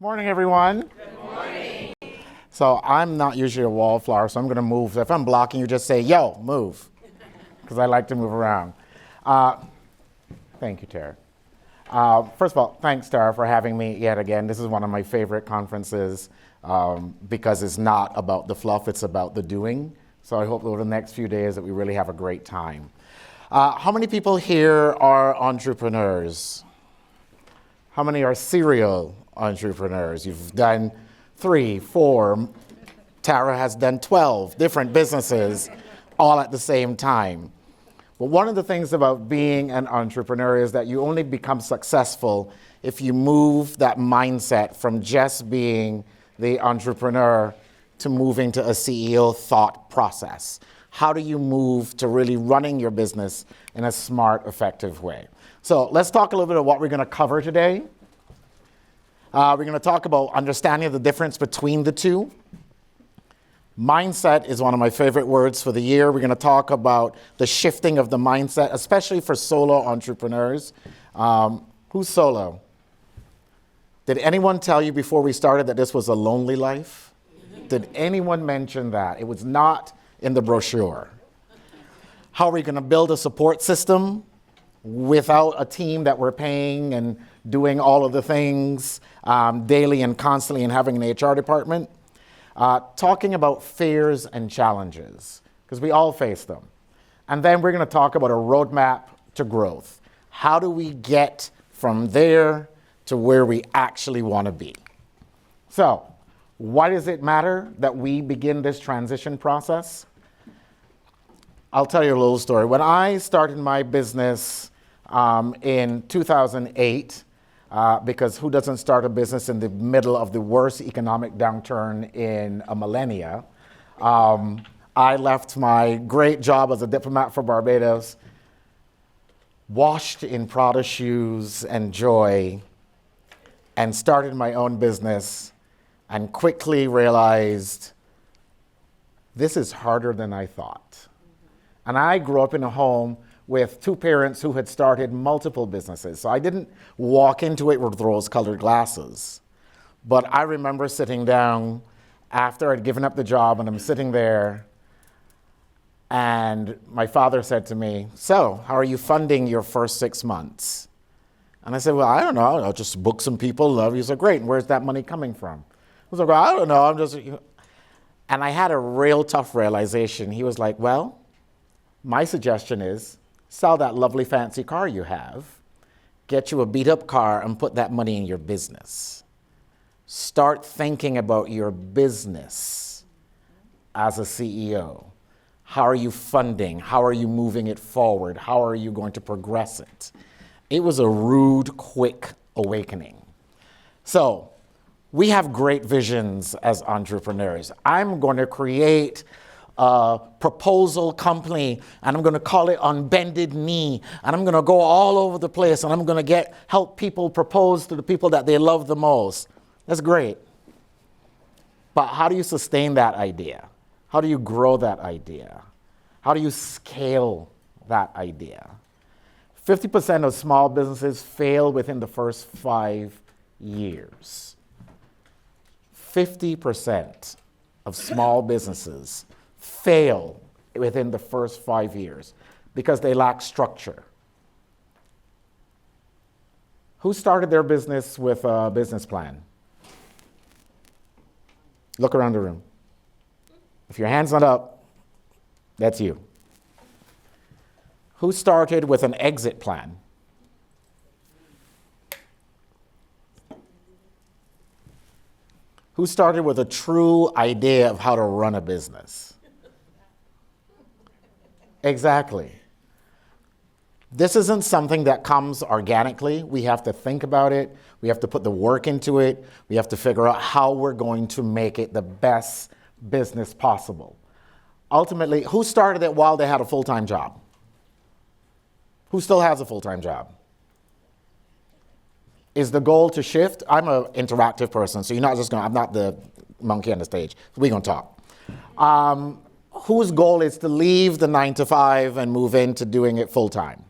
Morning, everyone. Good morning. So I'm not usually a wallflower, so I'm going to move. So if I'm blocking you, just say, yo, move, because I like to move around. Thank you, Tara. First of all, thanks, Tara, for having me yet again. This is one of my favorite conferences because it's not about the fluff, it's about the doing. So I hope over the next few days that we really have a great time. How many people here are entrepreneurs? How many are serial entrepreneurs? You've done 3, 4. Tara has done 12 different businesses all at the same time. But one of the things about being an entrepreneur is that you only become successful if you move that mindset from just being the entrepreneur to moving to a CEO thought process. How do you move to really running your business in a smart, effective way? So let's talk a little bit about what we're going to cover today. We're going to talk about understanding the difference between the two. Mindset is one of my favorite words for the year. We're going to talk about the shifting of the mindset, especially for solo entrepreneurs. Who's solo? Did anyone tell you before we started that this was a lonely life? Did anyone mention that? It was not in the brochure. How are we going to build a support system without a team that we're paying and doing all of the things daily and constantly and having an HR department? Talking about fears and challenges, because we all face them. And then we're going to talk about a roadmap to growth. How do we get from there to where we actually want to be? So, why does it matter that we begin this transition process? I'll tell you a little story. When I started my business in 2008, because who doesn't start a business in the middle of the worst economic downturn in a millennia? I left my great job as a diplomat for Barbados, washed in Prada shoes and joy, and started my own business, and quickly realized this is harder than I thought. And I grew up in a home with 2 parents who had started multiple businesses. So I didn't walk into it with rose-colored glasses. But I remember sitting down after I'd given up the job, and I'm sitting there, and my father said to me, so how are you funding your first 6 months? And I said, well, I don't know. I'll just book some people. He said, great. And where's that money coming from? I was like, well, I don't know. And I had a real tough realization. He was like, well, my suggestion is, sell that lovely fancy car you have, get you a beat-up car, and put that money in your business. Start thinking about your business as a CEO. How are you funding? How are you moving it forward? How are you going to progress it? It was a rude, quick awakening. So, we have great visions as entrepreneurs. I'm going to create a proposal company, and I'm going to call it On Bended Knee, and I'm going to go all over the place, and I'm going to help people propose to the people that they love the most. That's great. But how do you sustain that idea? How do you grow that idea? How do you scale that idea? 50% of small businesses fail within the first 5 years. 50% of small businesses fail within the first 5 years because they lack structure. Who started their business with a business plan? Look around the room. If your hand's not up, that's you. Who started with an exit plan? Who started with a true idea of how to run a business? Exactly. This isn't something that comes organically. We have to think about it. We have to put the work into it. We have to figure out how we're going to make it the best business possible. Ultimately, who started it while they had a full-time job? Who still has a full-time job? Is the goal to shift? I'm an interactive person, so I'm not the monkey on the stage. We're going to talk. Whose goal is to leave the 9 to 5 and move into doing it full-time?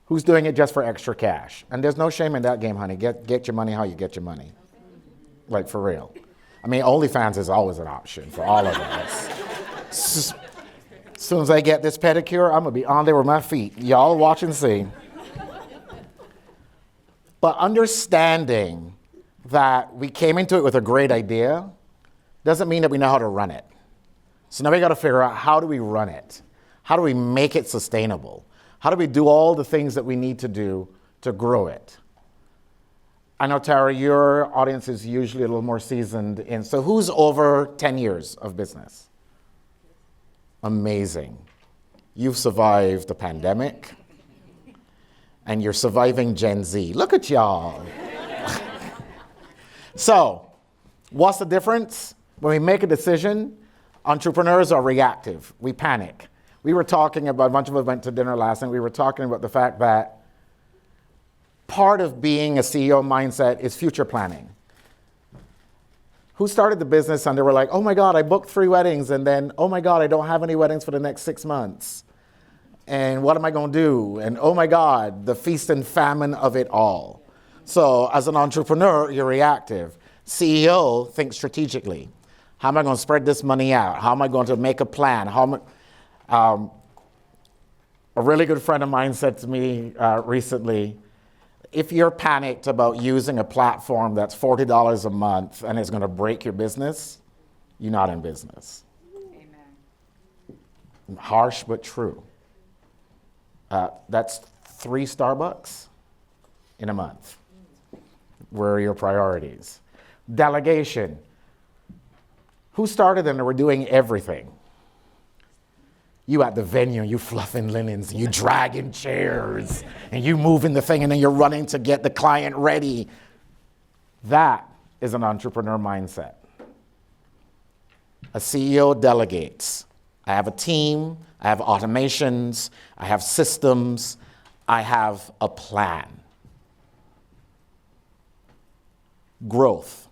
Who's doing it just for extra cash? And there's no shame in that game, honey. Get your money how you get your money. Like, for real. I mean, OnlyFans is always an option for all of us. As soon as I get this pedicure, I'm going to be on there with my feet. Y'all watch and see. But understanding that we came into it with a great idea doesn't mean that we know how to run it. So now we got to figure out, how do we run it? How do we make it sustainable? How do we do all the things that we need to do to grow it? I know, Tara, your audience is usually a little more seasoned in. So who's over 10 years of business? Amazing. You've survived the pandemic, and you're surviving Gen Z. Look at y'all. So, what's the difference? When we make a decision, entrepreneurs are reactive. We panic. We were talking about, a bunch of us went to dinner last night, we were talking about the fact that part of being a CEO mindset is future planning. Who started the business and they were like, oh my God, I booked 3 weddings, and then, oh my God, I don't have any weddings for the next 6 months. And what am I going to do? And oh my God, the feast and famine of it all. So as an entrepreneur, you're reactive. CEO thinks strategically. How am I going to spread this money out? How am I going to make a plan? A really good friend of mine said to me recently, if you're panicked about using a platform that's $40 a month and it's going to break your business, you're not in business. Amen. Harsh but true. That's 3 Starbucks in a month. Where are your priorities? Delegation. Who started and were doing everything? You at the venue, you fluffing linens, you dragging chairs, and you moving the thing, and then you're running to get the client ready. That is an entrepreneur mindset. A CEO delegates. I have a team, I have automations, I have systems, I have a plan. Growth.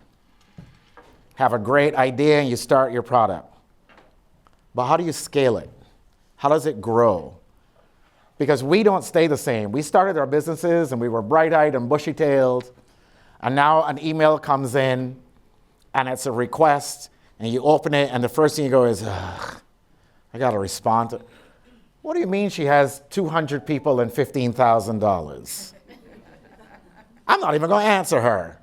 Have a great idea and you start your product. But how do you scale it? How does it grow? Because we don't stay the same. We started our businesses and we were bright-eyed and bushy-tailed, and now an email comes in and it's a request, and you open it and the first thing you go is, ugh, I got to respond to. What do you mean she has 200 people and $15,000? I'm not even going to answer her.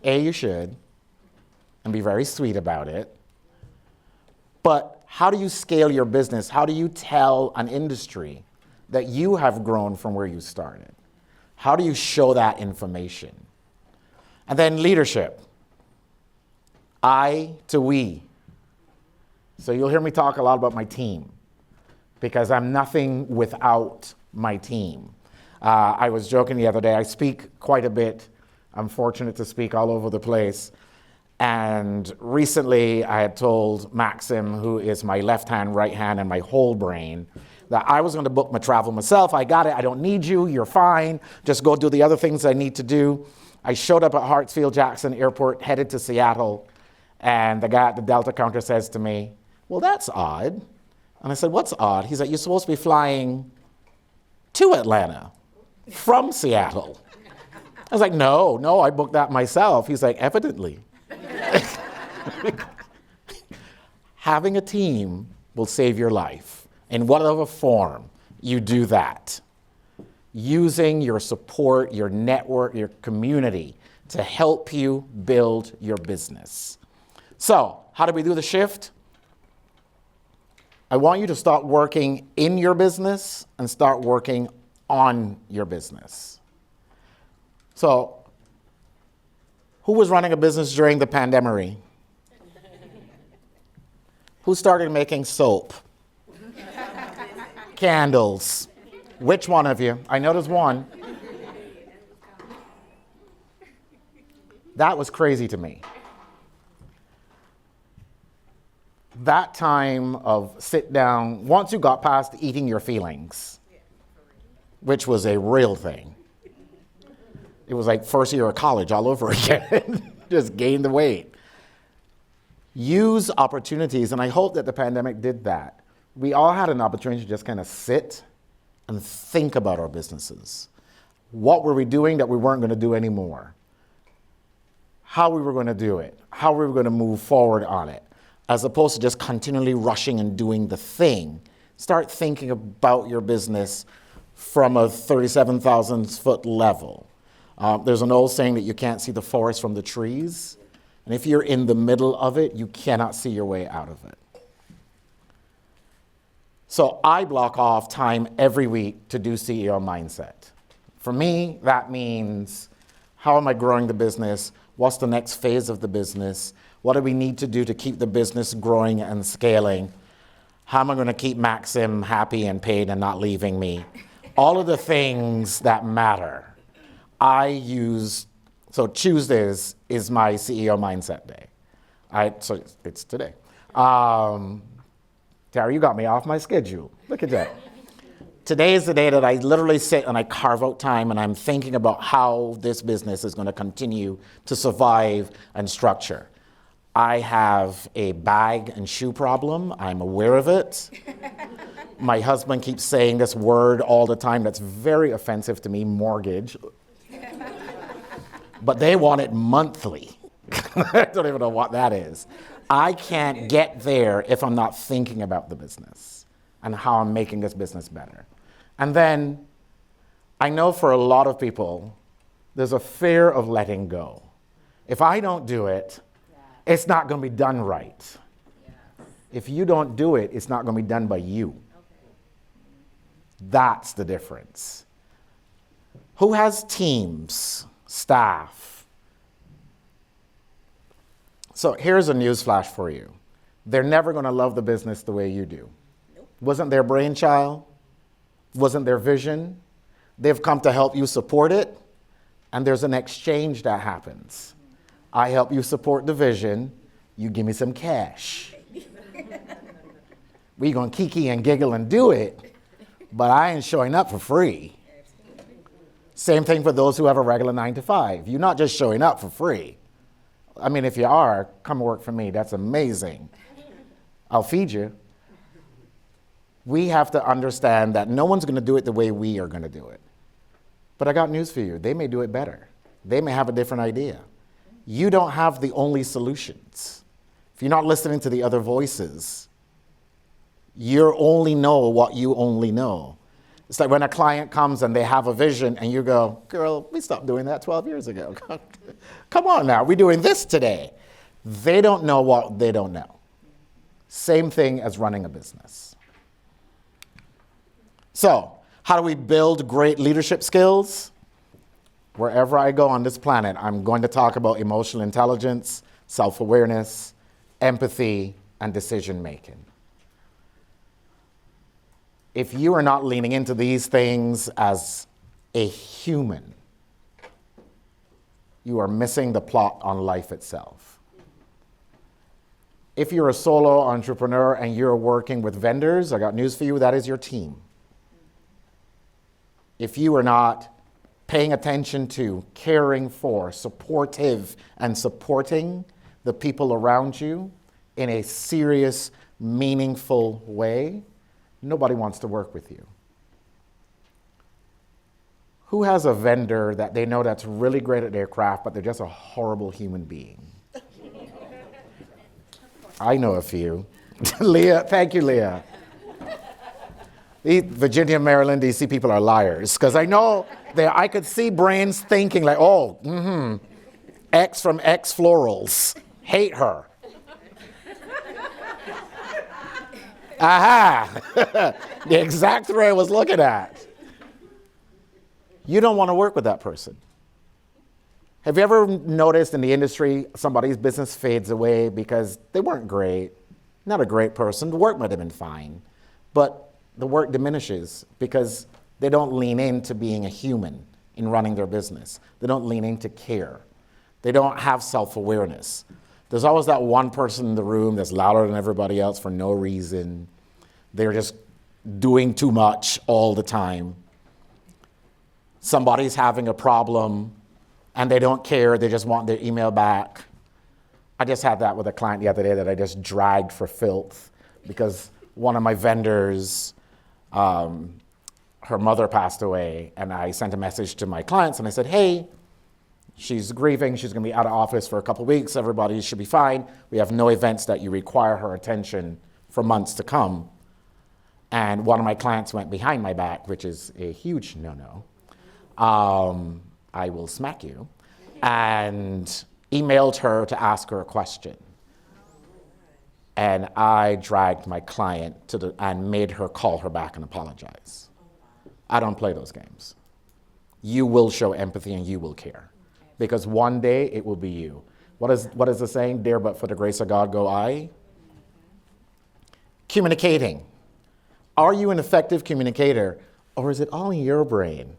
You should, and be very sweet about it. But how do you scale your business? How do you tell an industry that you have grown from where you started? How do you show that information? And then leadership. I to we. So you'll hear me talk a lot about my team, because I'm nothing without my team. I was joking the other day, I speak quite a bit. I'm fortunate to speak all over the place. And recently I had told Maxim, who is my left hand, right hand, and my whole brain, that I was going to book my travel myself. I got it. I don't need you. You're fine. Just go do the other things I need to do. I showed up at Hartsfield-Jackson Airport, headed to Seattle, and the guy at the Delta counter says to me, well, that's odd. And I said, what's odd? He's like, you're supposed to be flying to Atlanta from Seattle. I was like, no, I booked that myself. He's like, evidently. Having a team will save your life. In whatever form you do that. Using your support, your network, your community to help you build your business. So, how do we do the shift? I want you to start working in your business and start working on your business. So, who was running a business during the pandemic? Who started making soap? Candles. Which one of you? I know there's one. That was crazy to me. That time of sit down, once you got past eating your feelings, which was a real thing. It was like first year of college all over again. Just gain the weight. Use opportunities, and I hope that the pandemic did that. We all had an opportunity to just kind of sit and think about our businesses. What were we doing that we weren't going to do anymore? How we were going to do it, how we were going to move forward on it, as opposed to just continually rushing and doing the thing. Start thinking about your business from a 37,000-foot level. There's an old saying that you can't see the forest from the trees. And if you're in the middle of it, you cannot see your way out of it. So I block off time every week to do CEO mindset. For me, that means, how am I growing the business? What's the next phase of the business? What do we need to do to keep the business growing and scaling? How am I going to keep Maxim happy and paid and not leaving me? All of the things that matter. So Tuesdays is my CEO mindset day. So it's today. Tara, you got me off my schedule. Look at that. Today is the day that I literally sit and I carve out time and I'm thinking about how this business is going to continue to survive and structure. I have a bag and shoe problem. I'm aware of it. My husband keeps saying this word all the time that's very offensive to me, mortgage. But they want it monthly. I don't even know what that is. I can't get there if I'm not thinking about the business and how I'm making this business better. And then I know for a lot of people, there's a fear of letting go. If I don't do it, it's not going to be done right. If you don't do it, it's not going to be done by you. That's the difference. Who has teams, staff? So here's a news flash for you. They're never going to love the business the way you do. Nope. Wasn't their brainchild? Wasn't their vision? They've come to help you support it, and there's an exchange that happens. I help you support the vision, you give me some cash. We're going to kiki and giggle and do it, but I ain't showing up for free. Same thing for those who have a regular 9 to 5. You're not just showing up for free. I mean, if you are, come work for me. That's amazing. I'll feed you. We have to understand that no one's going to do it the way we are going to do it. But I got news for you. They may do it better. They may have a different idea. You don't have the only solutions. If you're not listening to the other voices, you only know what you only know. It's like when a client comes and they have a vision and you go, girl, we stopped doing that 12 years ago. Come on now, we're doing this today. They don't know what they don't know. Same thing as running a business. So, how do we build great leadership skills? Wherever I go on this planet, I'm going to talk about emotional intelligence, self-awareness, empathy, and decision-making. If you are not leaning into these things as a human, you are missing the plot on life itself. If you're a solo entrepreneur and you're working with vendors, I got news for you, that is your team. If you are not paying attention to, caring for, supportive, and supporting the people around you in a serious, meaningful way, nobody wants to work with you. Who has a vendor that they know that's really great at their craft, but they're just a horrible human being? I know a few. Leah, thank you, Leah. Virginia, Maryland, DC people are liars. Because I know I could see brains thinking like, X from X Florals. Hate her. Aha! The exact thing I was looking at. You don't want to work with that person. Have you ever noticed in the industry somebody's business fades away because they weren't great, not a great person, the work might have been fine, but the work diminishes because they don't lean into being a human in running their business. They don't lean into care. They don't have self-awareness. There's always that one person in the room that's louder than everybody else for no reason. They're just doing too much all the time. Somebody's having a problem and they don't care, they just want their email back. I just had that with a client the other day that I just dragged for filth because one of my vendors, her mother passed away, and I sent a message to my clients, and I said, hey, she's grieving. She's going to be out of office for a couple of weeks. Everybody should be fine. We have no events that you require her attention for months to come. And one of my clients went behind my back, which is a huge no-no. I will smack you. And emailed her to ask her a question. And I dragged my client and made her call her back and apologize. I don't play those games. You will show empathy and you will care. Because one day it will be you. What is the saying? Dare but for the grace of God go I. Communicating. Are you an effective communicator, or is it all in your brain?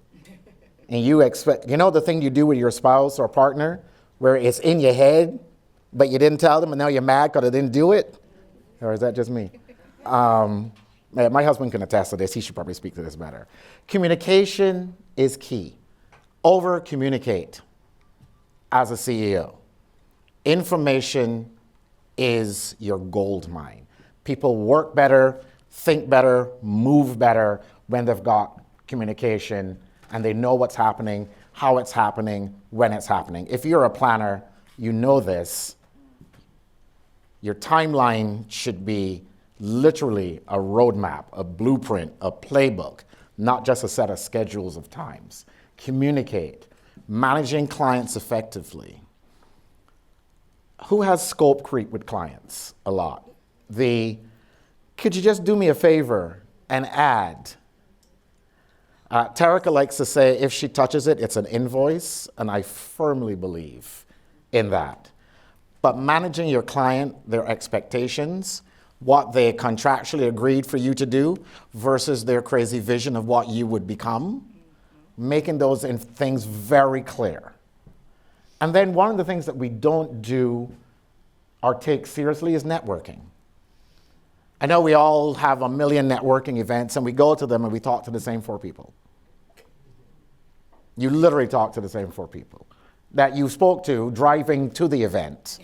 And you expect, the thing you do with your spouse or partner, where it's in your head, but you didn't tell them, and now you're mad because they didn't do it? Or is that just me? My husband can attest to this. He should probably speak to this better. Communication is key. Over-communicate as a CEO. Information is your gold mine. People work better, think better, move better when they've got communication and they know what's happening, how it's happening, when it's happening. If you're a planner, you know this. Your timeline should be literally a roadmap, a blueprint, a playbook, not just a set of schedules of times. Communicate. Managing clients effectively. Who has scope creep with clients? A lot. Could you just do me a favor and add? Tarika likes to say if she touches it, it's an invoice, and I firmly believe in that. But managing your client, their expectations, what they contractually agreed for you to do versus their crazy vision of what you would become, making those things very clear. And then one of the things that we don't do or take seriously is networking. I know we all have a million networking events, and we go to them and we talk to the same 4 people. You literally talk to the same 4 people that you spoke to driving to the event,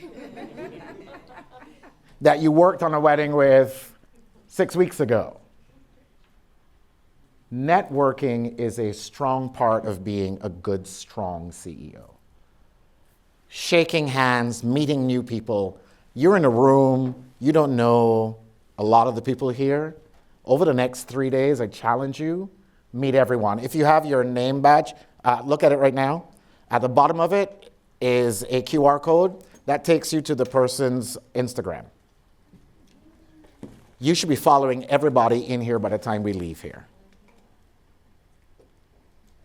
that you worked on a wedding with 6 weeks ago. Networking is a strong part of being a good, strong CEO. Shaking hands, meeting new people. You're in a room, you don't know a lot of the people here. Over the next 3 days, I challenge you, meet everyone. If you have your name badge, look at it right now. At the bottom of it is a QR code that takes you to the person's Instagram. You should be following everybody in here by the time we leave here.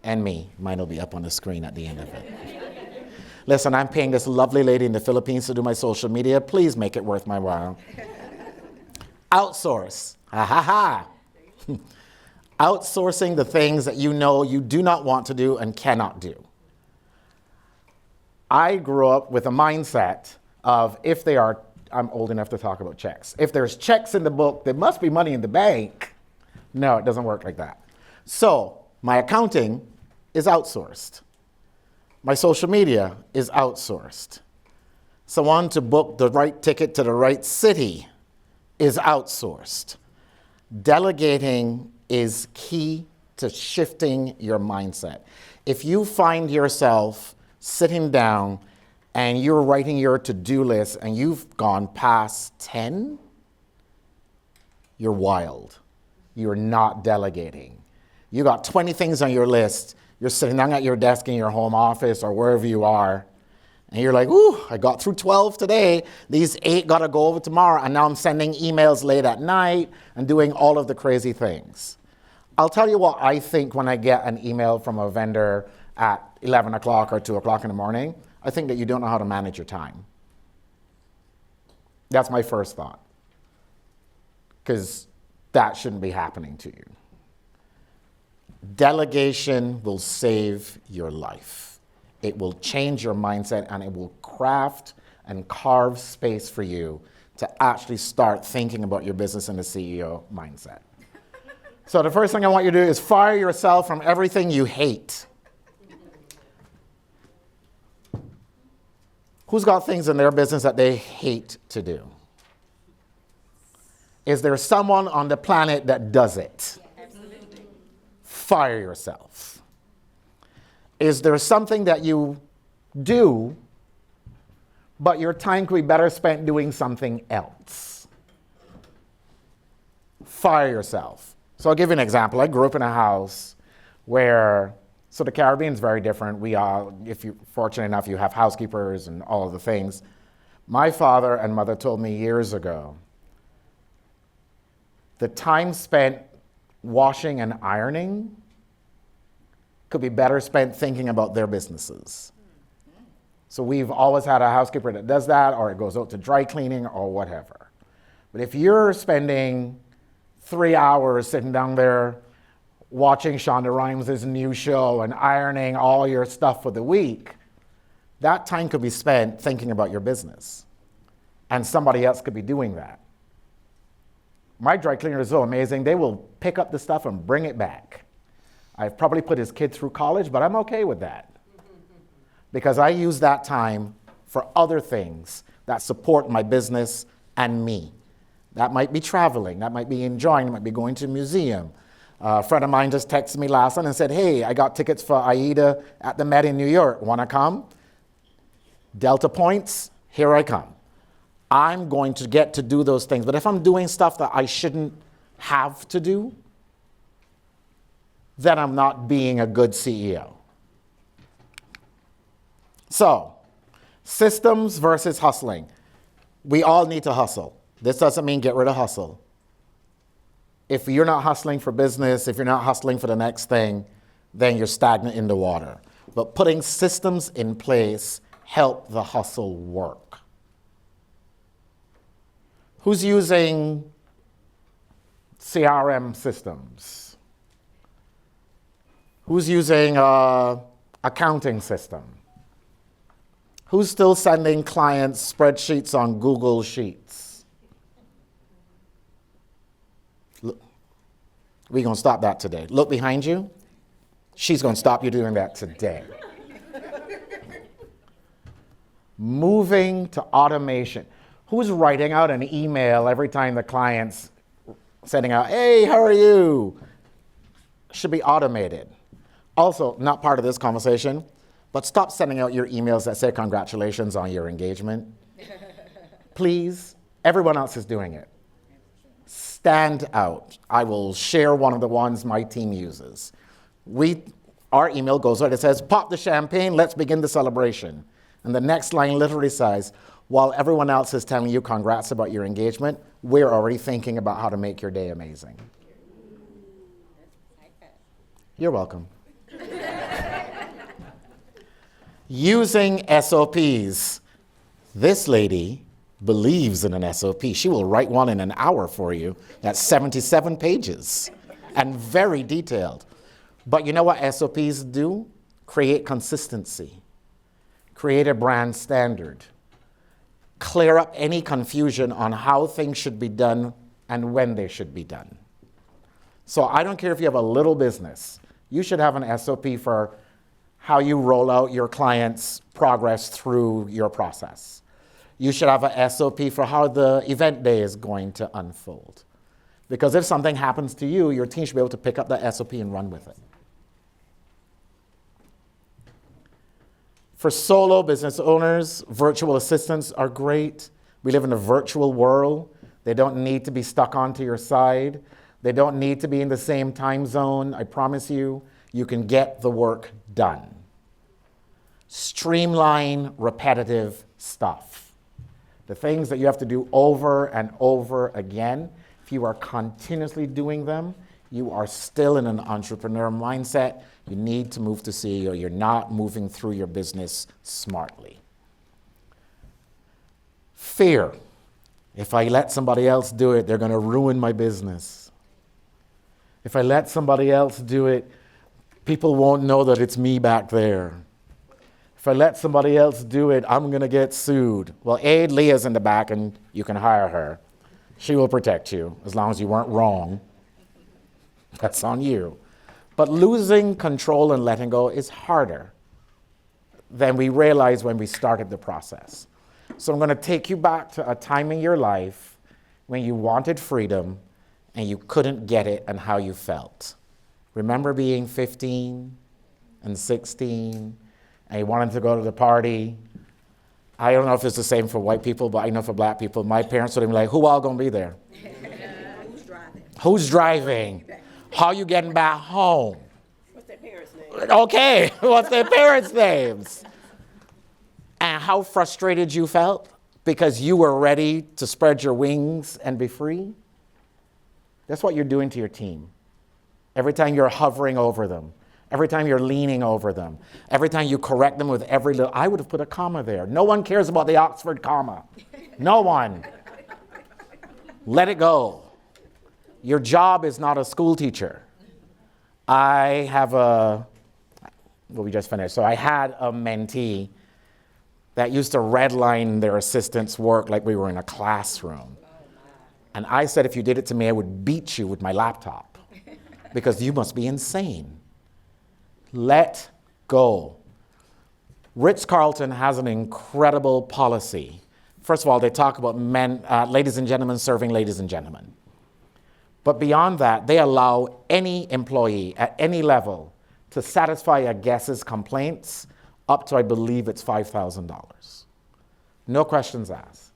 And me. Mine will be up on the screen at the end of it. Listen, I'm paying this lovely lady in the Philippines to do my social media. Please make it worth my while. Outsource. Ha ha ha. Outsourcing the things that you know you do not want to do and cannot do. I grew up with a mindset of I'm old enough to talk about checks. If there's checks in the book, there must be money in the bank. No, it doesn't work like that. So my accounting is outsourced. My social media is outsourced. Someone to book the right ticket to the right city is outsourced. Delegating is key to shifting your mindset. If you find yourself sitting down and you're writing your to-do list and you've gone past 10, you're wild. You're not delegating. You got 20 things on your list. You're sitting down at your desk in your home office or wherever you are, and you're like, ooh, I got through 12 today. These 8 got to go over tomorrow, and now I'm sending emails late at night and doing all of the crazy things. I'll tell you what I think when I get an email from a vendor at 11 o'clock or 2 o'clock in the morning. I think that you don't know how to manage your time. That's my first thought, because that shouldn't be happening to you. Delegation will save your life. It will change your mindset, and it will craft and carve space for you to actually start thinking about your business in the CEO mindset. So the first thing I want you to do is fire yourself from everything you hate. Who's got things in their business that they hate to do? Is there someone on the planet that does it? fire yourself. Is there something that you do, but your time could be better spent doing something else? Fire yourself. So I'll give you an example. I grew up in a house where, so the Caribbean is very different. We are, if you're fortunate enough, you have housekeepers and all of the things. My father and mother told me years ago, the time spent washing and ironing could be better spent thinking about their businesses. So we've always had a housekeeper that does that, or it goes out to dry cleaning or whatever. But if you're spending 3 hours sitting down there watching Shonda Rhimes' new show and ironing all your stuff for the week, that time could be spent thinking about your business. And somebody else could be doing that. My dry cleaner is so amazing, they will pick up the stuff and bring it back. I've probably put his kid through college, but I'm okay with that. Because I use that time for other things that support my business and me. That might be traveling, that might be enjoying, it might be going to a museum. A friend of mine just texted me last night and said, hey, I got tickets for Aida at the Met in New York. Want to come? Delta points, here I come. I'm going to get to do those things. But if I'm doing stuff that I shouldn't have to do, then I'm not being a good CEO. So, systems versus hustling. We all need to hustle. This doesn't mean get rid of hustle. If you're not hustling for business, if you're not hustling for the next thing, then you're stagnant in the water. But putting systems in place help the hustle work. Who's using CRM systems? Who's using an accounting system? Who's still sending clients spreadsheets on Google Sheets? Look, we're going to stop that today. Look behind you. She's going to stop you doing that today. Moving to automation. Who's writing out an email every time the client's sending out, hey, how are you? Should be automated. Also, not part of this conversation, but stop sending out your emails that say congratulations on your engagement. Please, everyone else is doing it. Stand out. I will share one of the ones my team uses. Our email goes out, it says, pop the champagne, let's begin the celebration. And the next line literally says, while everyone else is telling you congrats about your engagement, we're already thinking about how to make your day amazing. You're welcome. Using SOPs. This lady believes in an SOP. She will write one in an hour for you. That's 77 pages and very detailed. But you know what SOPs do? Create consistency. Create a brand standard. Clear up any confusion on how things should be done and when they should be done. So I don't care if you have a little business. You should have an SOP for how you roll out your clients' progress through your process. You should have a SOP for how the event day is going to unfold. Because if something happens to you, your team should be able to pick up that SOP and run with it. For solo business owners, virtual assistants are great. We live in a virtual world. They don't need to be stuck onto your side. They don't need to be in the same time zone. I promise you, you can get the work done. Streamline repetitive stuff. The things that you have to do over and over again, if you are continuously doing them, you are still in an entrepreneur mindset. You need to move to CEO. You're not moving through your business smartly. Fear. If I let somebody else do it, they're going to ruin my business. If I let somebody else do it, people won't know that it's me back there. If I let somebody else do it, I'm going to get sued. Well, Leah's in the back and you can hire her. She will protect you as long as you weren't wrong. That's on you. But losing control and letting go is harder than we realized when we started the process. So I'm going to take you back to a time in your life when you wanted freedom and you couldn't get it and how you felt. Remember being 15 and 16 and you wanted to go to the party? I don't know if it's the same for white people, but I know for black people, my parents would be like, who all gonna be there? Who's driving? Who's driving? How you getting back home? What's their parents' name? Okay, what's their parents' names? And how frustrated you felt because you were ready to spread your wings and be free? That's what you're doing to your team. Every time you're hovering over them, every time you're leaning over them, every time you correct them with every little, I would have put a comma there. No one cares about the Oxford comma. No one. Let it go. Your job is not a school teacher. We just finished. So I had a mentee that used to redline their assistant's work like we were in a classroom. And I said, if you did it to me, I would beat you with my laptop because you must be insane. Let go. Ritz-Carlton has an incredible policy. First of all, they talk about men, ladies and gentlemen serving ladies and gentlemen. But beyond that, they allow any employee at any level to satisfy a guest's complaints up to, I believe it's $5,000. No questions asked.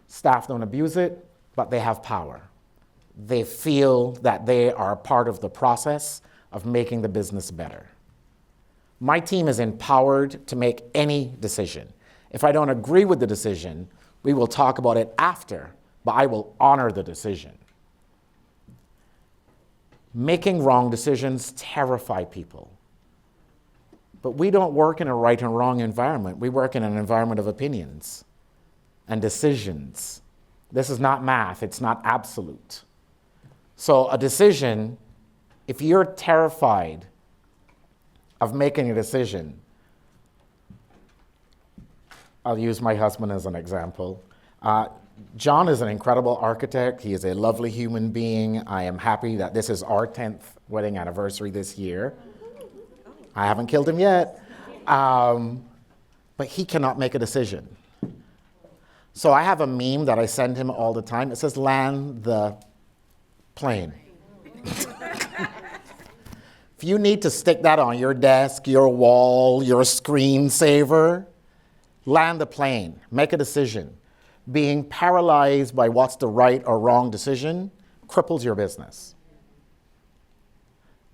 Staff don't abuse it, but they have power. They feel that they are part of the process of making the business better. My team is empowered to make any decision. If I don't agree with the decision, we will talk about it after, but I will honor the decision. Making wrong decisions terrify people. But we don't work in a right and wrong environment. We work in an environment of opinions and decisions. This is not math. It's not absolute. So a decision, if you're terrified of making a decision, I'll use my husband as an example. John is an incredible architect. He is a lovely human being. I am happy that this is our 10th wedding anniversary this year. I haven't killed him yet. But he cannot make a decision. So I have a meme that I send him all the time. It says, land the plane. If you need to stick that on your desk, your wall, your screensaver, land the plane. Make a decision. Being paralyzed by what's the right or wrong decision cripples your business.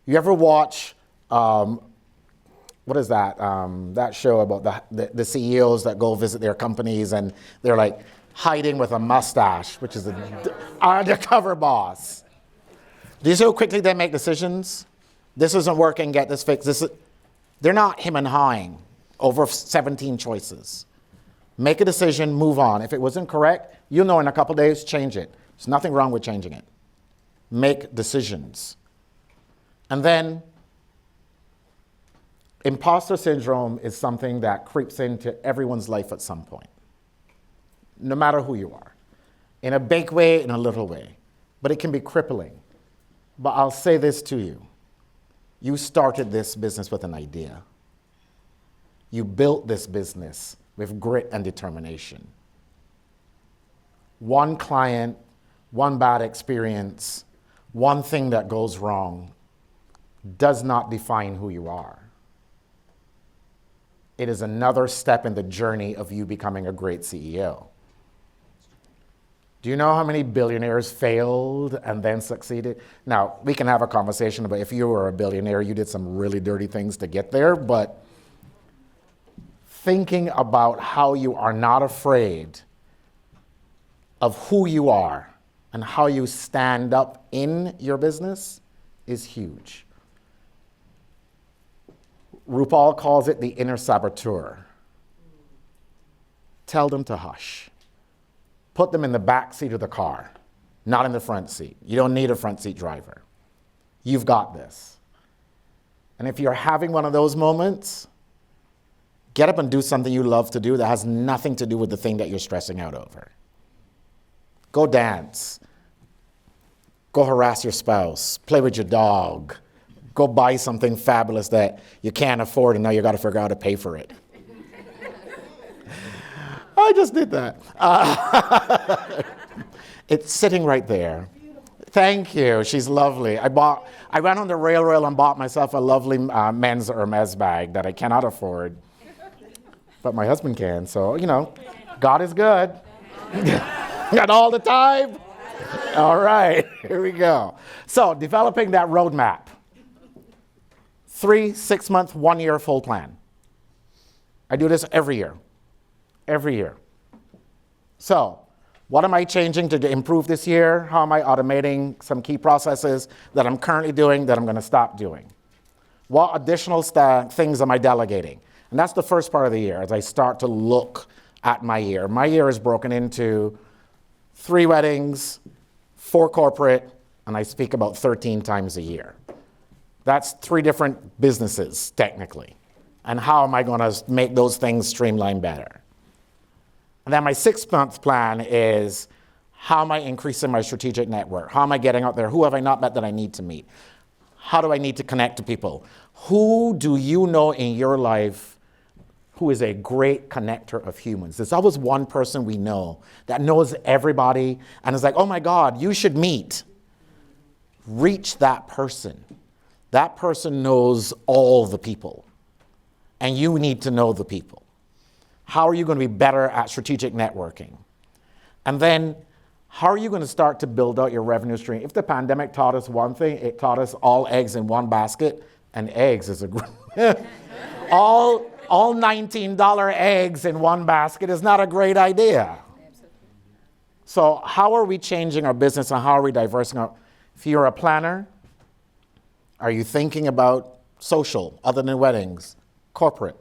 You ever watch, what is that? That show about the CEOs that go visit their companies and they're like hiding with a mustache, which is an undercover boss. Do you see how quickly they make decisions? This isn't working, get this fixed. They're not him and hawing over 17 choices. Make a decision, move on. If it wasn't correct, you'll know in a couple days, change it. There's nothing wrong with changing it. Make decisions. And then, imposter syndrome is something that creeps into everyone's life at some point, no matter who you are, in a big way, in a little way. But it can be crippling. But I'll say this to you. You started this business with an idea. You built this business with grit and determination. One client, one bad experience, one thing that goes wrong does not define who you are. It is another step in the journey of you becoming a great CEO. Do you know how many billionaires failed and then succeeded? Now, we can have a conversation about if you were a billionaire, you did some really dirty things to get there, but thinking about how you are not afraid of who you are and how you stand up in your business is huge. RuPaul calls it the inner saboteur. Tell them to hush. Put them in the back seat of the car, not in the front seat. You don't need a front seat driver. You've got this. And if you're having one of those moments, get up and do something you love to do that has nothing to do with the thing that you're stressing out over. Go dance. Go harass your spouse. Play with your dog. Go buy something fabulous that you can't afford and now you got to figure out how to pay for it. I just did that. It's sitting right there. Thank you. She's lovely. I went on the rail and bought myself a lovely men's Hermes bag that I cannot afford, but my husband can. So, God is good. And all the time. All right, here we go. So, developing that roadmap. 3, 6 month, 1 year full plan. I do this every year. Every year. So, what am I changing to improve this year? How am I automating some key processes that I'm currently doing that I'm going to stop doing? What additional things am I delegating? And that's the first part of the year as I start to look at my year. My year is broken into 3 weddings, 4 corporate, and I speak about 13 times a year. That's 3 different businesses, technically. And how am I going to make those things streamline better? And then my 6-month plan is, how am I increasing my strategic network? How am I getting out there? Who have I not met that I need to meet? How do I need to connect to people? Who do you know in your life who is a great connector of humans? There's always one person we know that knows everybody and is like, oh my God, you should meet. Reach that person. That person knows all the people. And you need to know the people. How are you going to be better at strategic networking? And then, how are you going to start to build out your revenue stream? If the pandemic taught us one thing, it taught us all eggs in one basket, and eggs is a great, all $19 eggs in one basket is not a great idea. So how are we changing our business and how are we diversifying? If you're a planner, are you thinking about social, other than weddings, corporate,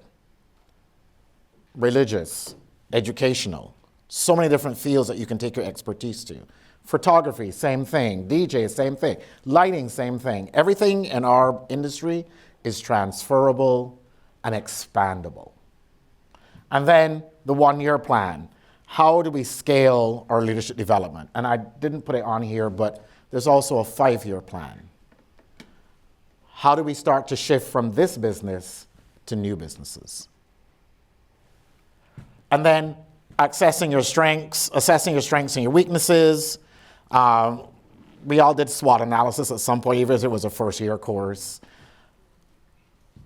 religious, educational? So many different fields that you can take your expertise to. Photography, same thing. DJ, same thing. Lighting, same thing. Everything in our industry is transferable and expandable. And then the 1-year plan. How do we scale our leadership development? And I didn't put it on here, but there's also a 5-year plan. How do we start to shift from this business to new businesses? And then assessing your strengths and your weaknesses. We all did SWOT analysis at some point, even if it was a first-year course.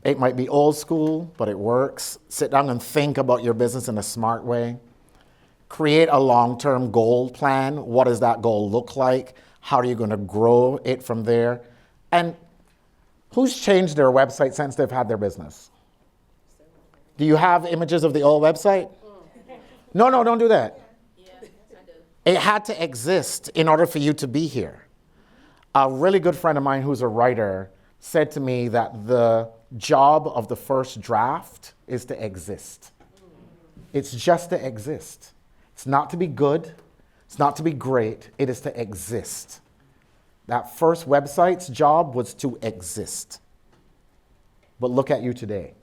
It might be old school, but it works. Sit down and think about your business in a smart way. Create a long-term goal plan. What does that goal look like? How are you going to grow it from there? And who's changed their website since they've had their business? Do you have images of the old website? No, don't do that. Yeah, I do. It had to exist in order for you to be here. A really good friend of mine who's a writer said to me that the job of the first draft is to exist. It's just to exist. It's not to be good. It's not to be great. It is to exist. That first website's job was to exist. But look at you today.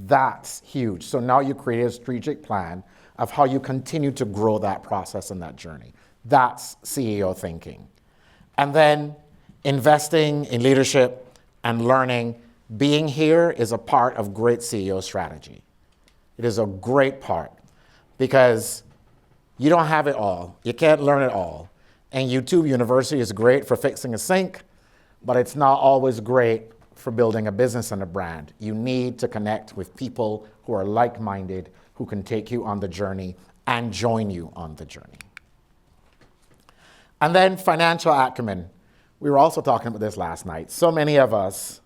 That's huge. So now you create a strategic plan of how you continue to grow that process and that journey. That's CEO thinking. And then investing in leadership and learning. Being here is a part of great CEO strategy. It is a great part because you don't have it all. You can't learn it all. And YouTube University is great for fixing a sink, but it's not always great for building a business and a brand. You need to connect with people who are like-minded, who can take you on the journey and join you on the journey. And then financial acumen. We were also talking about this last night. So many of us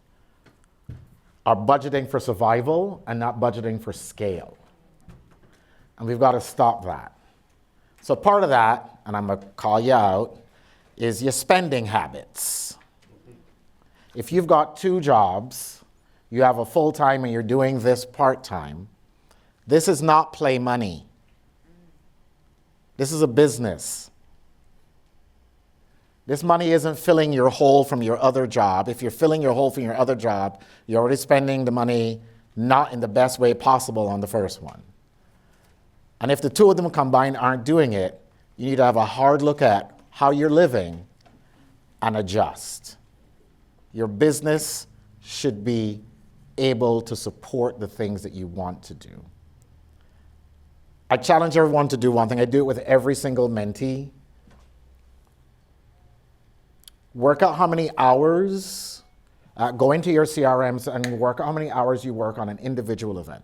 are budgeting for survival and not budgeting for scale. And we've got to stop that. So part of that, and I'm going to call you out, is your spending habits. If you've got 2 jobs, you have a full-time and you're doing this part-time, this is not play money. This is a business. This money isn't filling your hole from your other job. If you're filling your hole from your other job, you're already spending the money not in the best way possible on the first one. And if the 2 of them combined aren't doing it, you need to have a hard look at how you're living and adjust. Your business should be able to support the things that you want to do. I challenge everyone to do one thing. I do it with every single mentee. Work out how many hours, go into your CRMs and work out how many hours you work on an individual event.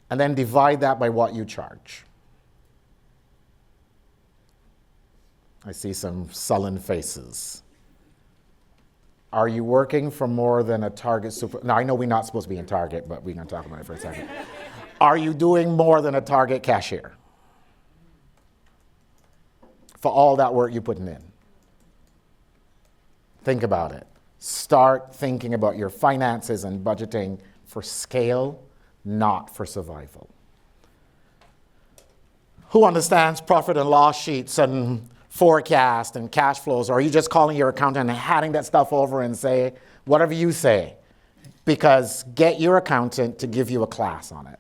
And then divide that by what you charge. I see some sullen faces. Are you working for more than a Target super? Now, I know we're not supposed to be in Target, but we're going to talk about it for a second. Are you doing more than a Target cashier for all that work you're putting in? Think about it. Start thinking about your finances and budgeting for scale, not for survival. Who understands profit and loss sheets and forecast and cash flows? Or are you just calling your accountant and handing that stuff over and say whatever you say? Because get your accountant to give you a class on it.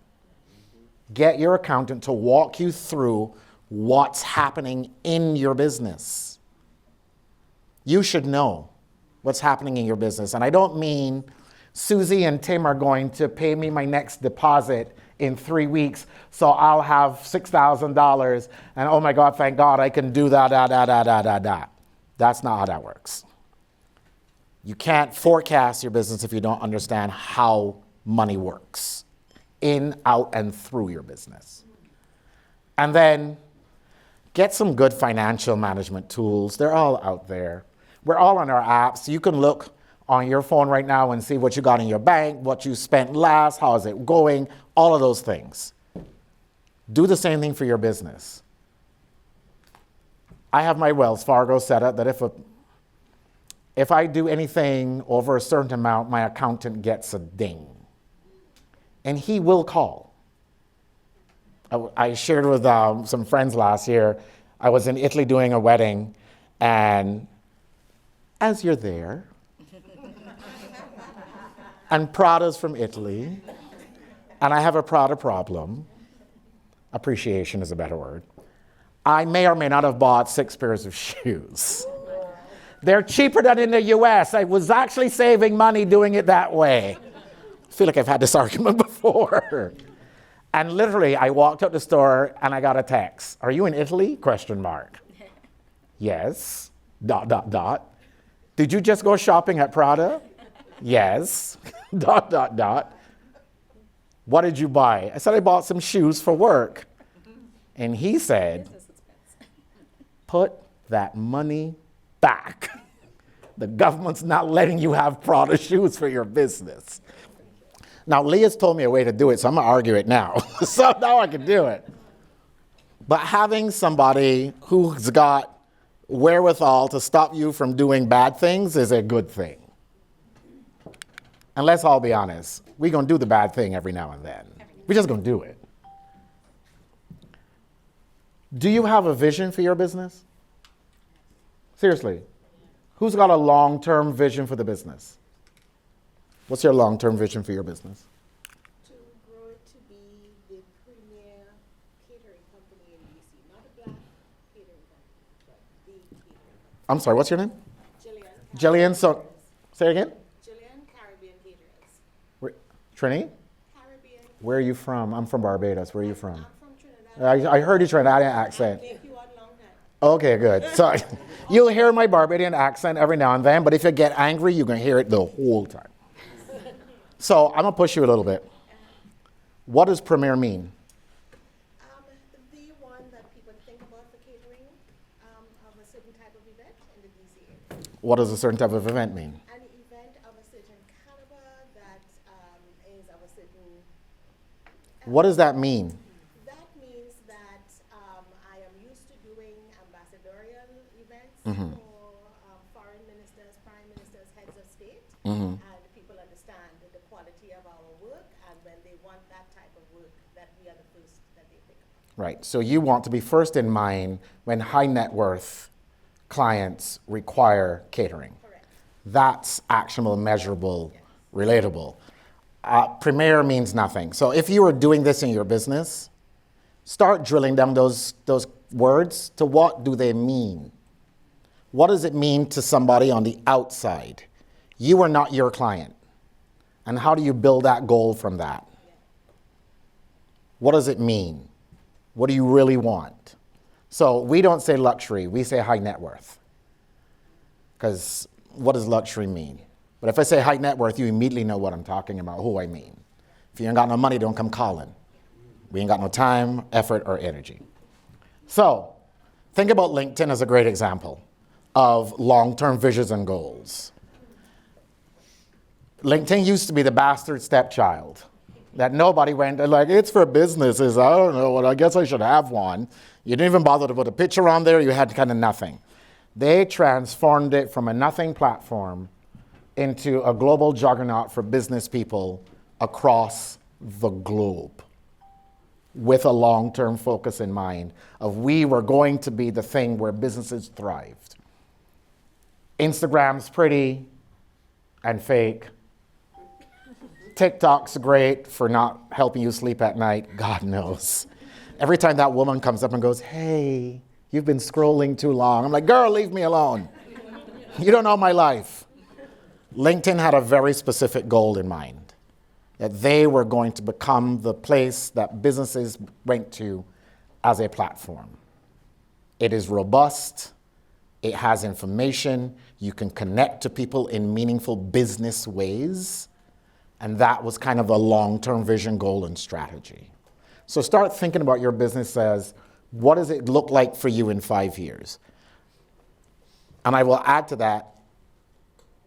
Get your accountant to walk you through what's happening in your business. You should know what's happening in your business. And I don't mean Susie and Tim are going to pay me my next deposit in 3 weeks, so I'll have $6,000, and oh my God, thank God I can do that. That's not how that works. You can't forecast your business if you don't understand how money works, in, out, and through your business. And then get some good financial management tools. They're all out there. We're all on our apps. You can look on your phone right now and see what you got in your bank, what you spent last, how is it going, all of those things. Do the same thing for your business. I have my Wells Fargo set up that if I do anything over a certain amount, my accountant gets a ding. And he will call. I shared with some friends last year, I was in Italy doing a wedding, and as you're there, and Prada's from Italy, and I have a Prada problem, appreciation is a better word, I may or may not have bought 6 pairs of shoes. They're cheaper than in the US. I was actually saving money doing it that way. I feel like I've had this argument before. And literally, I walked out the store and I got a text. Are you in Italy? ? Yes. ... Did you just go shopping at Prada? Yes. ... What did you buy? I said I bought some shoes for work. And he said, put that money back. The government's not letting you have Prada shoes for your business. Now, Leah's told me a way to do it, so I'm going to argue it now. So now I can do it. But having somebody who's got wherewithal to stop you from doing bad things is a good thing. And let's all be honest, we're going to do the bad thing every now and then. We're just going to do it. Do you have a vision for your business? Seriously. Who's got a long-term vision for the business? What's your long-term vision for your business? To grow it to be the premier catering company in DC. Not a black catering company, but the catering company. I'm sorry, what's your name? Jillian. Jillian, so, say it again? Jillian Caribbean Caterers. Trini? Caribbean. Where are you from? I'm from Barbados. Where are you from? I'm from Trinidad. I heard your Trinidadian accent. I've lived you on long time. Okay, good. So you'll hear my Barbadian accent every now and then, but if you get angry, you can hear it the whole time. So I'm going to push you a little bit. What does premier mean? The one that people think about for catering of a certain type of event in the DC area. What does a certain type of event mean? An event of a certain caliber that is of a certain... What does that mean? That means that I am used to doing ambassadorial events for foreign ministers, prime ministers, heads of state, and people understand the quality of our work, and when they want that type of work, that we are the first that they pick up. Right. So you want to be first in mind when high net worth clients require catering. Correct. That's actionable, measurable, relatable. Premier means nothing. So if you were doing this in your business, start drilling down those words to what do they mean? What does it mean to somebody on the outside? You are not your client. And how do you build that goal from that? What does it mean? What do you really want? So we don't say luxury, we say high net worth. because what does luxury mean? But if I say high net worth, you immediately know what I'm talking about, who I mean. If you ain't got no money, don't come calling. We ain't got no time, effort, or energy. So think about LinkedIn as a great example of long-term visions and goals. LinkedIn used to be the bastard stepchild that nobody went, like, it's for businesses. I don't know, well, I guess I should have one. You didn't even bother to put a picture on there. You had kind of nothing. They transformed it from a nothing platform into a global juggernaut for business people across the globe with a long-term focus in mind of we were going to be the thing where businesses thrived. Instagram's pretty and fake. TikTok's great for not helping you sleep at night, God knows. Every time that woman comes up and goes, hey, you've been scrolling too long. I'm like, girl, leave me alone. You don't know my life. LinkedIn had a very specific goal in mind, that they were going to become the place that businesses went to as a platform. It is robust. It has information. You can connect to people in meaningful business ways. And that was kind of a long-term vision, goal, and strategy. So start thinking about your business as, what does it look like for you in 5 years? And I will add to that,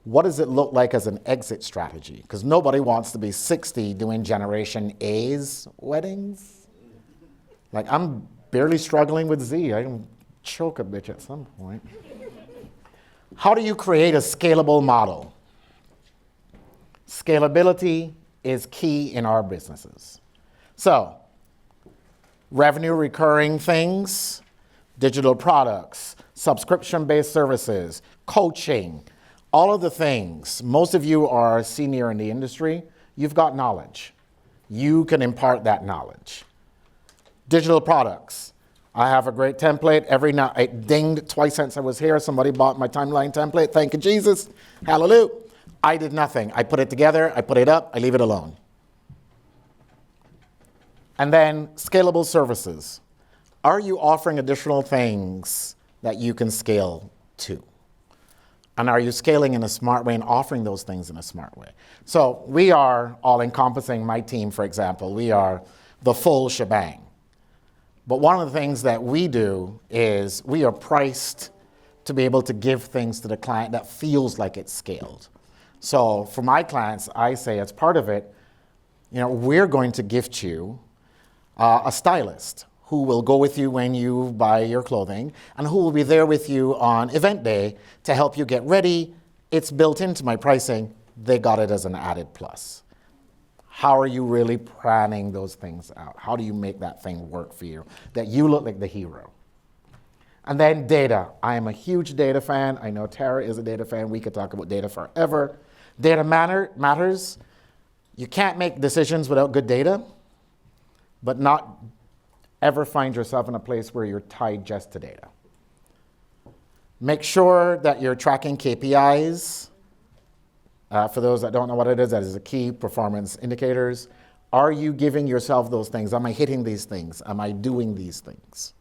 what does it look like as an exit strategy? Because nobody wants to be 60 doing Generation A's weddings. Like, I'm barely struggling with Z. I can choke a bitch at some point. How do you create a scalable model? Scalability is key in our businesses. So, revenue recurring things, digital products, subscription-based services, coaching, all of the things. Most of you are senior in the industry. You've got knowledge. You can impart that knowledge. Digital products. I have a great template. Every night, it dinged twice since I was here. Somebody bought my timeline template. Thank you, Jesus. Hallelujah. I did nothing. I put it together. I put it up. I leave it alone. And then scalable services. Are you offering additional things that you can scale to? And are you scaling in a smart way and offering those things in a smart way? So we are all-encompassing. My team, for example, we are the full shebang. But one of the things that we do is we are priced to be able to give things to the client that feels like it's scaled. So for my clients, I say as part of it, we're going to gift you a stylist who will go with you when you buy your clothing and who will be there with you on event day to help you get ready. It's built into my pricing. They got it as an added plus. How are you really planning those things out? How do you make that thing work for you, that you look like the hero? And then data. I am a huge data fan. I know Tara is a data fan. We could talk about data forever. Data matters. You can't make decisions without good data, but not ever find yourself in a place where you're tied just to data. Make sure that you're tracking KPIs. For those that don't know what it is, that is a key performance indicators. Are you giving yourself those things? Am I hitting these things? Am I doing these things?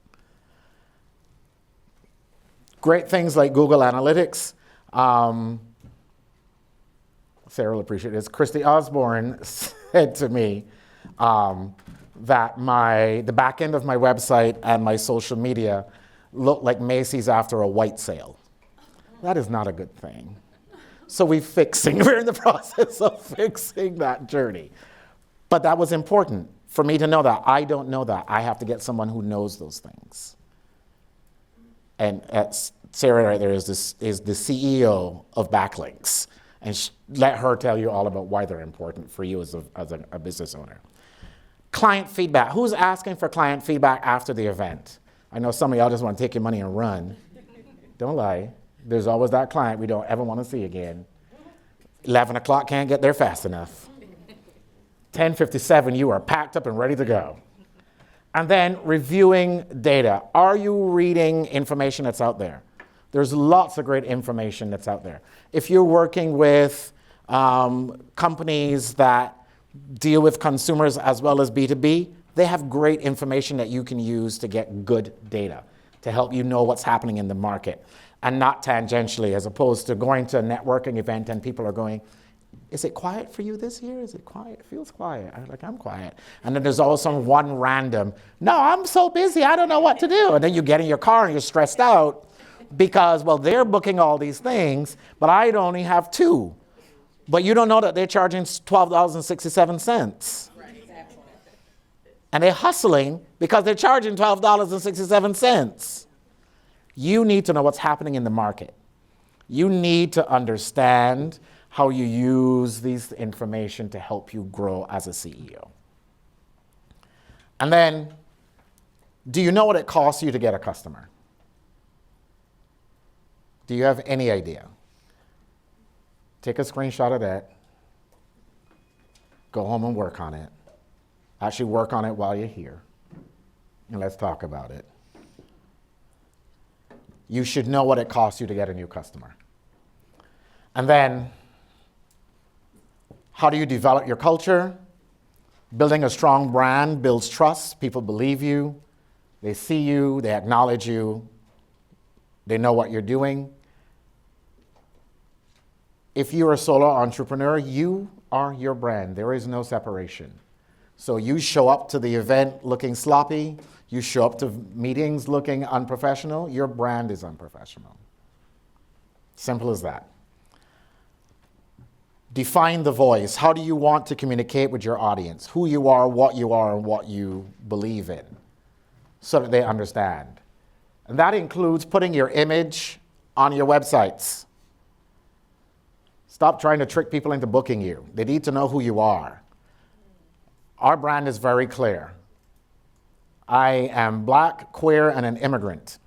Great things like Google Analytics. Sarah will appreciate this. Christy Osborne said to me that the back end of my website and my social media look like Macy's after a white sale. That is not a good thing. So we're in the process of fixing that journey. But that was important for me to know that. I don't know that. I have to get someone who knows those things. And Sarah right there is the CEO of Backlinks. And let her tell you all about why they're important for you as a business owner. Client feedback. Who's asking for client feedback after the event? I know some of y'all just want to take your money and run. Don't lie. There's always that client we don't ever want to see again. 11 o'clock can't get there fast enough. 10:57, you are packed up and ready to go. And then reviewing data. Are you reading information that's out there? There's lots of great information that's out there. If you're working with companies that deal with consumers as well as B2B, they have great information that you can use to get good data to help you know what's happening in the market. and not tangentially, as opposed to going to a networking event and people are going, is it quiet for you this year? Is it quiet? It feels quiet. I'm quiet. And then there's also one random, no, I'm so busy, I don't know what to do. And then you get in your car and you're stressed out because, well, they're booking all these things, but I only have 2. But you don't know that they're charging $12.67. And they're hustling because they're charging $12.67. You need to know what's happening in the market. You need to understand how you use this information to help you grow as a CEO. And then, do you know what it costs you to get a customer? Do you have any idea? Take a screenshot of that. Go home and work on it. Actually work on it while you're here. And let's talk about it. You should know what it costs you to get a new customer. And then, how do you develop your culture? Building a strong brand builds trust. People believe you. They see you. They acknowledge you. They know what you're doing. If you're a solo entrepreneur, you are your brand. There is no separation. So you show up to the event looking sloppy. You show up to meetings looking unprofessional. Your brand is unprofessional. Simple as that. Define the voice. How do you want to communicate with your audience? Who you are, and what you believe in, so that they understand. And that includes putting your image on your websites. Stop trying to trick people into booking you. They need to know who you are. Our brand is very clear. I am Black, queer, and an immigrant.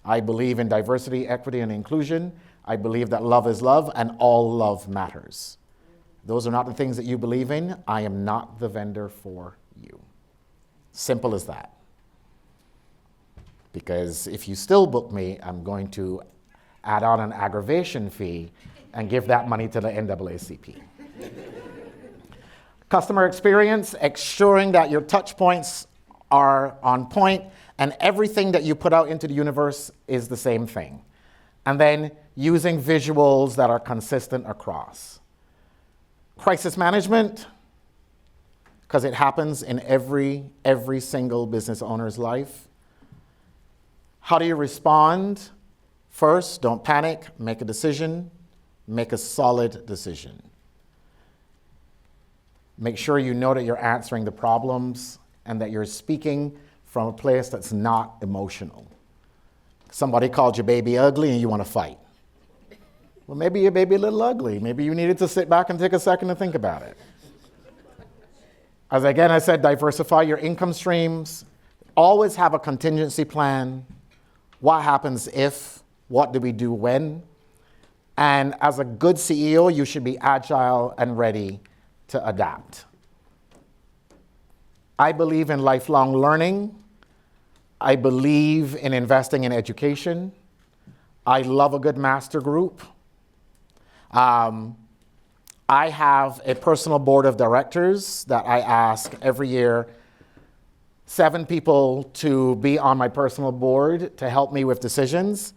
I believe in diversity, equity, and inclusion. I believe that love is love and all love matters. Those are not the things that you believe in. I am not the vendor for you. Simple as that. Because if you still book me, I'm going to add on an aggravation fee and give that money to the NAACP. Customer experience, ensuring that your touch points are on point and everything that you put out into the universe is the same thing. And then using visuals that are consistent across. Crisis management, because it happens in every single business owner's life. How do you respond? First, don't panic, make a decision, make a solid decision. Make sure you know that you're answering the problems and that you're speaking from a place that's not emotional. Somebody called your baby ugly and you want to fight. Well, maybe your baby a little ugly. Maybe you needed to sit back and take a second to think about it. As again, I said, diversify your income streams. Always have a contingency plan. What happens if? What do we do when? And as a good CEO, you should be agile and ready to adapt. I believe in lifelong learning. I believe in investing in education. I love a good master group. I have a personal board of directors that I ask every year 7 people to be on my personal board to help me with decisions.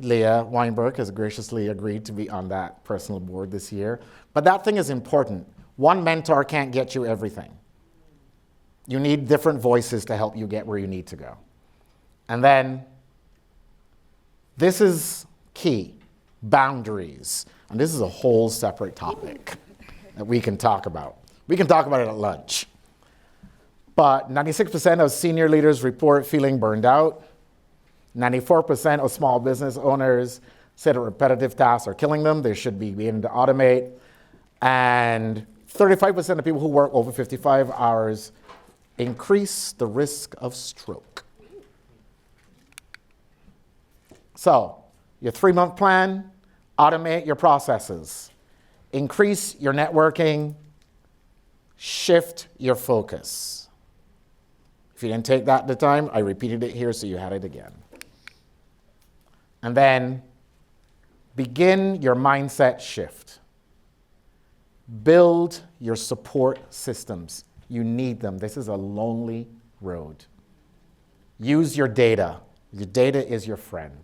Leah Weinberg has graciously agreed to be on that personal board this year. But that thing is important. One mentor can't get you everything. You need different voices to help you get where you need to go. And then, this is key, boundaries. And this is a whole separate topic that we can talk about. We can talk about it at lunch. But 96% of senior leaders report feeling burned out. 94% of small business owners say that repetitive tasks are killing them. They should be beginning to automate. And 35% of people who work over 55 hours increase the risk of stroke. So, your 3-month plan, automate your processes, increase your networking, shift your focus. If you didn't take that at the time, I repeated it here so you had it again. And then begin your mindset shift. Build your support systems. You need them. This is a lonely road. Use your data. Your data is your friend.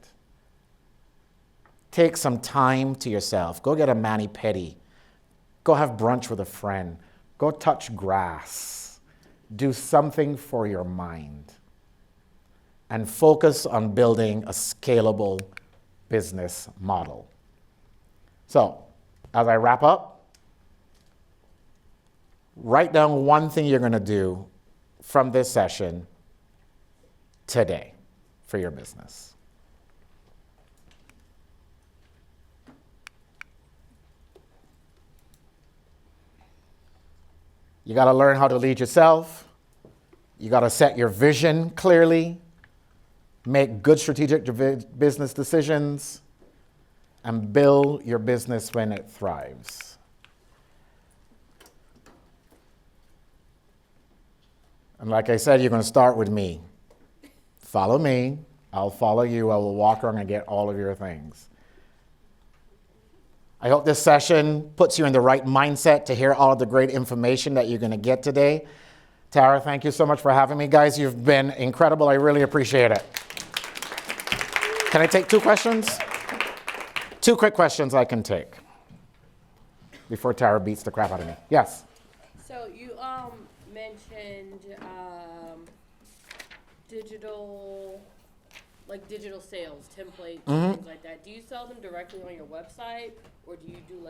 Take some time to yourself. Go get a mani-pedi. Go have brunch with a friend. Go touch grass. Do something for your mind. And focus on building a scalable business model. So, as I wrap up, write down one thing you're going to do from this session today for your business. You got to learn how to lead yourself. You got to set your vision clearly, make good strategic business decisions, and build your business when it thrives. And like I said, you're going to start with me. Follow me. I'll follow you. I will walk around and get all of your things. I hope this session puts you in the right mindset to hear all of the great information that you're going to get today. Tara, thank you so much for having me. Guys, you've been incredible. I really appreciate it. Can I take 2 questions? 2 quick questions I can take before Tara beats the crap out of me. Yes? So you mentioned digital sales, templates, things like that. Do you sell them directly on your website, or do you do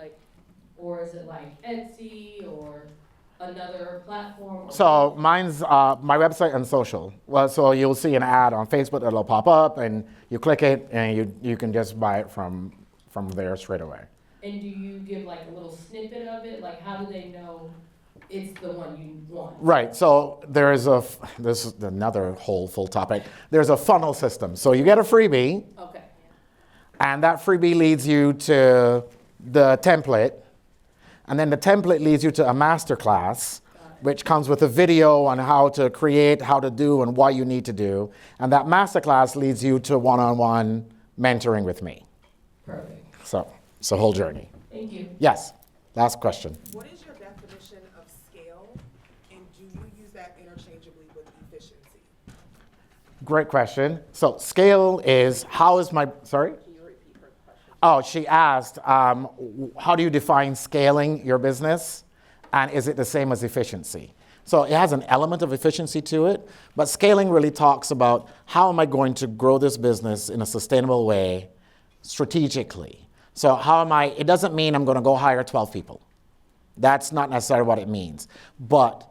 or is it like Etsy or another platform? So mine's my website and social. Well, so you'll see an ad on Facebook that'll pop up, and you click it, and you can just buy it from there straight away. And do you give a little snippet of it? How do they know it's the one you want? Right. So this is another whole full topic. There's a funnel system. So you get a freebie. Okay. And that freebie leads you to the template. And then the template leads you to a masterclass, which comes with a video on how to create, how to do, and what you need to do. And that masterclass leads you to one-on-one mentoring with me. Perfect. So it's a whole journey. Thank you. Yes. Last question. What is your definition of scale, and do you use that interchangeably with efficiency? Great question. So scale is, sorry? Can you repeat her question? Oh, she asked, how do you define scaling your business? And is it the same as efficiency? So it has an element of efficiency to it, but scaling really talks about how am I going to grow this business in a sustainable way, strategically. So it doesn't mean I'm going to go hire 12 people. That's not necessarily what it means. But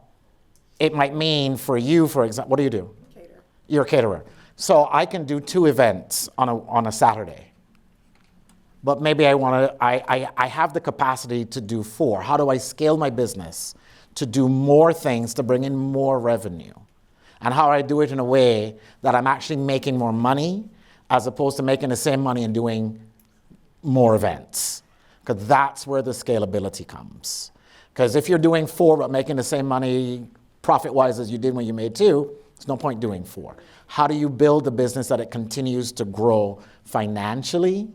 it might mean for you, for example, what do you do? Cater. You're a caterer. So I can do 2 events on a Saturday. But maybe I have the capacity to do 4. How do I scale my business to do more things, to bring in more revenue? And how do I do it in a way that I'm actually making more money as opposed to making the same money and doing more events? Because that's where the scalability comes. Because if you're doing 4 but making the same money profit-wise as you did when you made 2, there's no point doing 4. How do you build a business that it continues to grow financially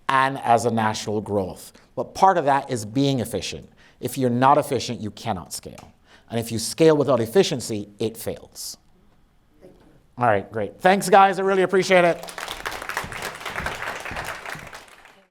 and as a national growth? But part of that is being efficient. If you're not efficient, you cannot scale. And if you scale without efficiency, it fails. All right, great. Thanks, guys. I really appreciate it.